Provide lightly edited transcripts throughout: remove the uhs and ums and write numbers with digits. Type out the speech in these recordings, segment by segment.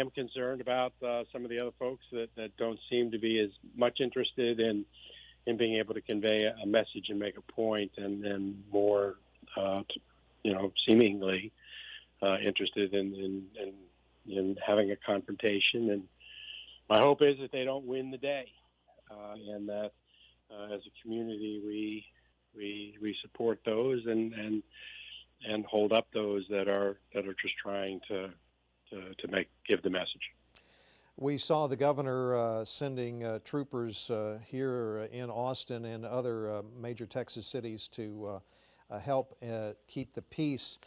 am concerned about some of the other folks that don't seem to be as much interested in being able to convey a message and make a point, and more, seemingly interested in having a confrontation. And my hope is that they don't win the day, and that as a community we support those and hold up those that are just trying to give the message. We saw the governor sending troopers here in Austin and other major Texas cities to help keep the peace.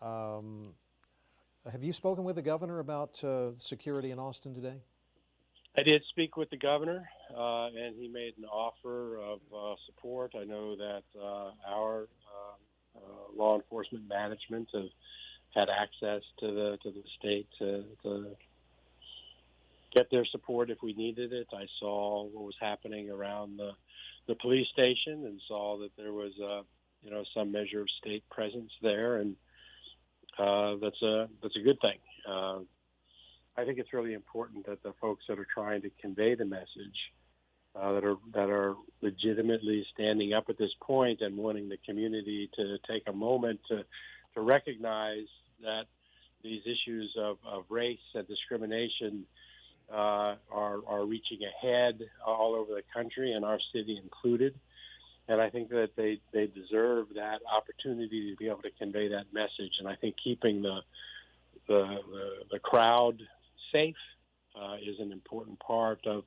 Have you spoken with the governor about security in Austin today? I did speak with the governor, and he made an offer of support. I know that our law enforcement management have had access to the state to get their support if we needed it. I saw what was happening around the police station and saw that there was some measure of state presence there, and that's a good thing. I think it's really important that the folks that are trying to convey the message, that are legitimately standing up at this point and wanting the community to take a moment to recognize that these issues of race and discrimination are reaching ahead all over the country, and our city included. And I think that they deserve that opportunity to be able to convey that message. And I think keeping the crowd safe is an important part of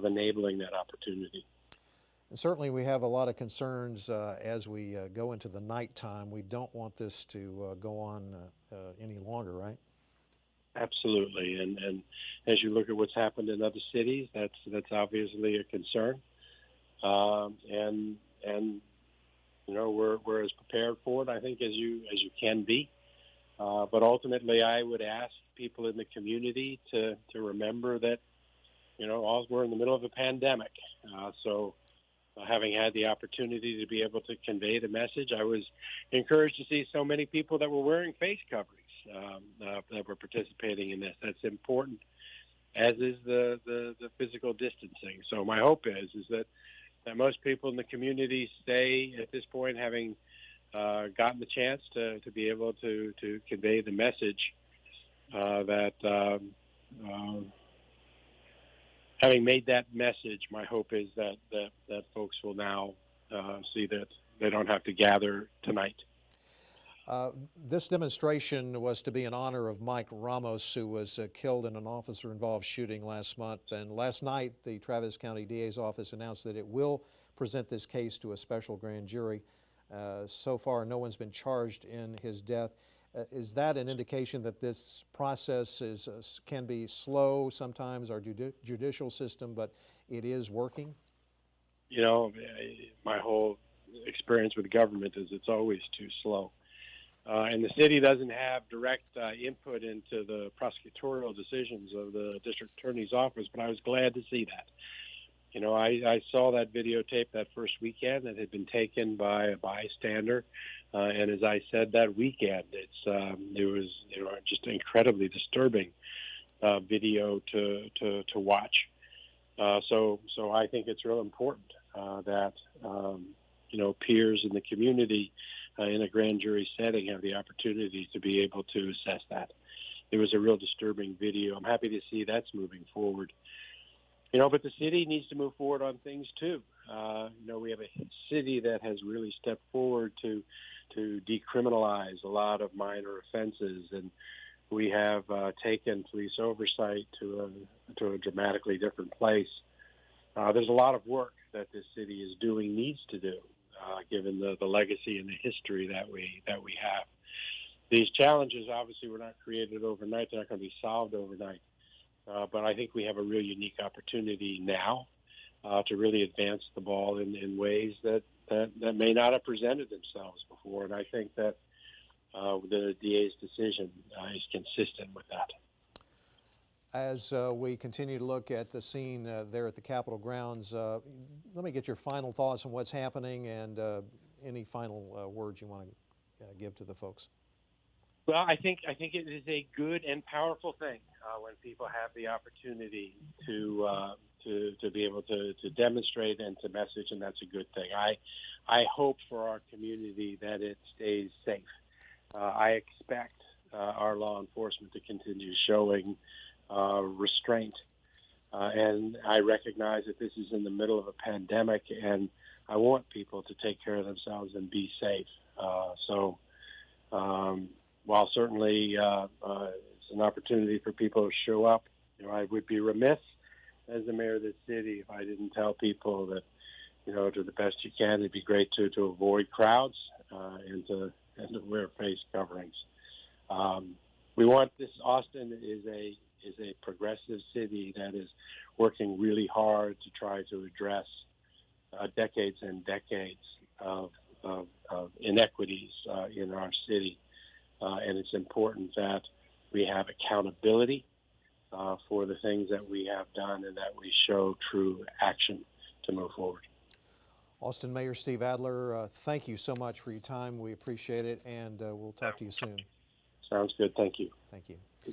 enabling that opportunity. And certainly we have a lot of concerns as we go into the nighttime. We don't want this to go on any longer, right? Absolutely. And as you look at what's happened in other cities, that's obviously a concern. And we're as prepared for it, I think, as you can be. But ultimately, I would ask people in the community to remember that, we're in the middle of a pandemic. So having had the opportunity to be able to convey the message, I was encouraged to see so many people that were wearing face coverings that were participating in this. That's important, as is the physical distancing. So my hope is that most people in the community stay at this point, having gotten the chance to be able to convey the message that having made that message, my hope is that folks will now see that they don't have to gather tonight. This demonstration was to be in honor of Mike Ramos, who was killed in an officer-involved shooting last month. And last night, the Travis County DA's office announced that it will present this case to a special grand jury. So far, no one's been charged in his death. Is that an indication that this process can be slow sometimes, our judicial system, but it is working? My whole experience with government is it's always too slow. And the city doesn't have direct input into the prosecutorial decisions of the district attorney's office, but I was glad to see that. I saw that videotape that first weekend that had been taken by a bystander, and as I said that weekend, it was just incredibly disturbing video to watch. So I think it's real important that peers in the community in a grand jury setting have the opportunity to be able to assess that. It was a real disturbing video. I'm happy to see that's moving forward. But the city needs to move forward on things too. We have a city that has really stepped forward to decriminalize a lot of minor offenses, and we have taken police oversight to a dramatically different place. There's a lot of work that this city is doing, needs to do, given the legacy and the history that we have. These challenges obviously were not created overnight. They're not going to be solved overnight. But I think we have a real unique opportunity now to really advance the ball in ways that may not have presented themselves before. And I think that the DA's decision is consistent with that. As we continue to look at the scene there at the Capitol grounds, let me get your final thoughts on what's happening and any final words you want to give to the folks. Well, I think it is a good and powerful thing when people have the opportunity to be able to demonstrate and to message, and that's a good thing. I hope for our community that it stays safe. I expect our law enforcement to continue showing restraint, and I recognize that this is in the middle of a pandemic, and I want people to take care of themselves and be safe. While certainly it's an opportunity for people to show up, I would be remiss as the mayor of this city if I didn't tell people that, to the best you can, it'd be great to avoid crowds and to wear face coverings. We want this. Austin is a progressive city that is working really hard to try to address decades and decades of inequities in our city, and it's important that we have accountability for the things that we have done and that we show true action to move forward. Austin Mayor Steve Adler, thank you so much for your time. We appreciate it, and we'll talk to you soon. Sounds good. Thank you. Thank you.